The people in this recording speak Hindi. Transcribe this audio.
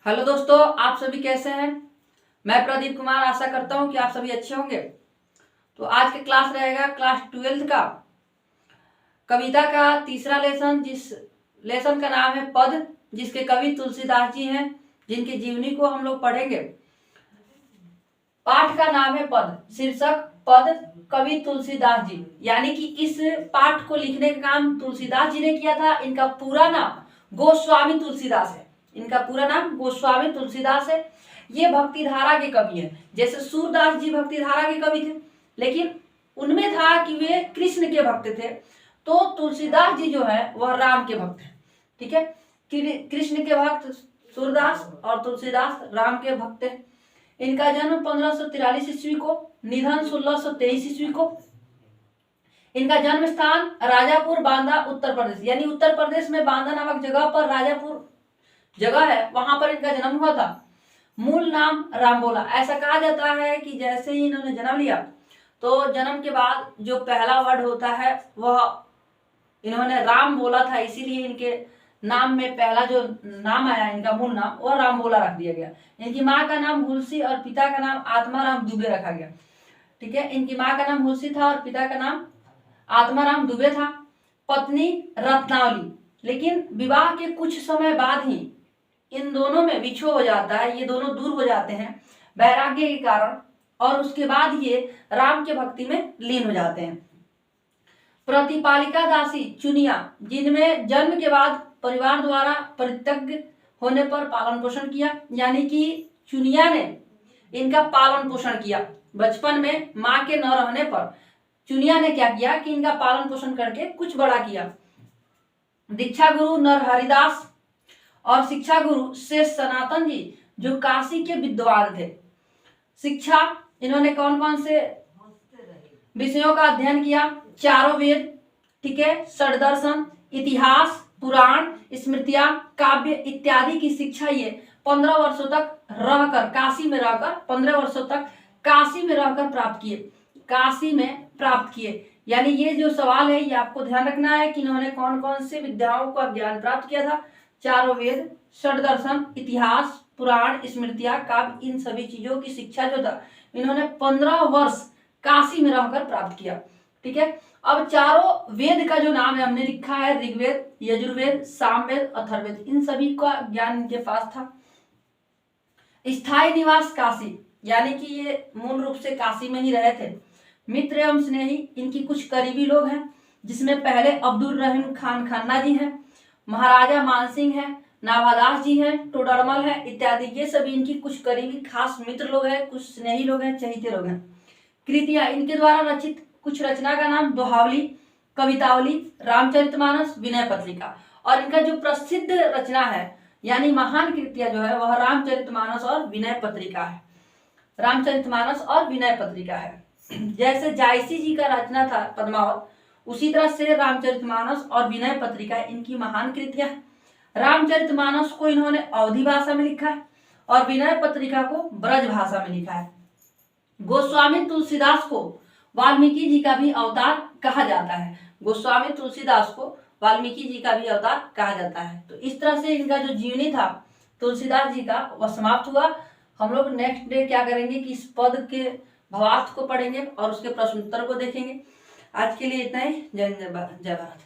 हेलो दोस्तों, आप सभी कैसे हैं। मैं प्रदीप कुमार आशा करता हूं कि आप सभी अच्छे होंगे। तो आज का क्लास रहेगा क्लास 12 का कविता का तीसरा लेसन, जिस लेसन का नाम है पद, जिसके कवि तुलसीदास जी हैं, जिनकी जीवनी को हम लोग पढ़ेंगे। पाठ का नाम है पद, शीर्षक पद, कवि तुलसीदास जी। यानी कि इस पाठ को लिखने का काम तुलसीदास जी ने किया था। इनका पूरा नाम गोस्वामी तुलसीदास है। इनका पूरा नाम गोस्वामी तुलसीदास है। ये भक्ति धारा के कवि हैं। जैसे सूरदास जी भक्ति धारा के कवि थे, लेकिन उनमें था कि वे कृष्ण के भक्त थे। तो तुलसीदास जी जो है वह राम के भक्त हैं। ठीक है, कृष्ण के भक्त सूरदास और तुलसीदास राम के भक्त हैं। इनका जन्म 1543 ईस्वी को, निधन 1623 ईस्वी को। इनका जन्म स्थान राजापुर बांदा उत्तर प्रदेश, यानी उत्तर प्रदेश में बांदा नामक जगह पर राजापुर जगह है, वहां पर इनका जन्म हुआ था। मूल नाम रामबोला। ऐसा कहा जाता है कि जैसे ही इन्होंने जन्म लिया तो जन्म के बाद जो पहला वर्ड होता है वह इन्होंने राम बोला था, इसीलिए इनके नाम में पहला जो नाम आया, इनका मूल नाम, वह रामबोला रख दिया गया। इनकी माँ का नाम हुलसी और पिता का नाम आत्माराम दुबे रखा गया। ठीक है, इनकी माँ का नाम हुलसी था और पिता का नाम आत्माराम दुबे था। पत्नी रत्नावली। लेकिन विवाह के कुछ समय बाद ही इन दोनों में विछोह हो जाता है, ये दोनों दूर हो जाते हैं वैराग्य के कारण, और उसके बाद ये राम के भक्ति में लीन हो जाते हैं। प्रतिपालिका दासी चुनिया, जिनमें जन्म के बाद परिवार द्वारा परित्यक्त होने पर पालन पोषण किया, यानी कि चुनिया ने इनका पालन पोषण किया। बचपन में माँ के न रहने पर चुनिया ने क्या किया कि इनका पालन पोषण करके कुछ बड़ा किया। दीक्षा गुरु नरहरिदास और शिक्षा गुरु शेष सनातन जी, जो काशी के विद्वान थे। शिक्षा इन्होंने कौन कौन से विषयों का अध्ययन किया? चारों वेद, ठीक है, षड्दर्शन, इतिहास, पुराण, स्मृतियां, काव्य इत्यादि की शिक्षा ये 15 वर्षों तक रहकर काशी में रहकर 15 वर्षों तक काशी में रहकर प्राप्त किए। काशी में प्राप्त किए, यानी ये जो सवाल है ये आपको ध्यान रखना है कि इन्होंने कौन कौन से विद्याओं का ज्ञान प्राप्त किया था। चारों वेद, षड्दर्शन, इतिहास, पुराण, स्मृतियां, काव्य, इन सभी चीजों की शिक्षा जो था इन्होंने 15 वर्ष काशी में रहकर प्राप्त किया। ठीक है, अब चारों वेद का जो नाम है हमने लिखा है ऋग्वेद, यजुर्वेद, सामवेद, अथर्ववेद, इन सभी का ज्ञान इनके पास था। स्थायी निवास काशी, यानी कि ये मूल रूप से काशी में ही रहे थे। मित्र एवं स्नेही इनकी कुछ करीबी लोग हैं, जिसमें पहले अब्दुल रहीम खान खन्ना जी हैं, महाराजा मानसिंह है, नाभादास जी हैं, टोडरमल है इत्यादि। ये सभी इनकी कुछ करीबी खास मित्र लोग हैं, कुछ स्नेही लोग हैं, चहेते लोग हैं। कृतियां इनके द्वारा रचित कुछ रचना का नाम दोहावली, कवितावली, रामचरितमानस, विनय पत्रिका। और इनका जो प्रसिद्ध रचना है यानी महान कृतियां जो है वह रामचरितमानस और विनय पत्रिका है। रामचरितमानस और विनय पत्रिका है। जैसे जायसी जी का रचना था पद्मावत, उसी तरह से रामचरितमानस और विनय पत्रिका इनकी महान कृतियां हैं। रामचरितमानस को इन्होंने अवधी भाषा में लिखा है और विनय पत्रिका को ब्रज भाषा में लिखा है। गोस्वामी तुलसीदास को वाल्मीकि जी का भी अवतार कहा जाता है। गोस्वामी तुलसीदास को वाल्मीकि जी का भी अवतार कहा जाता है। तो इस तरह से इनका जो जीवनी था तुलसीदास जी का वह समाप्त हुआ। हम लोग नेक्स्ट डे क्या करेंगे कि इस पद के भावार्थ को पढ़ेंगे और उसके प्रश्न उत्तर को देखेंगे। आज के लिए इतना ही। जय हिंद, जय भारत।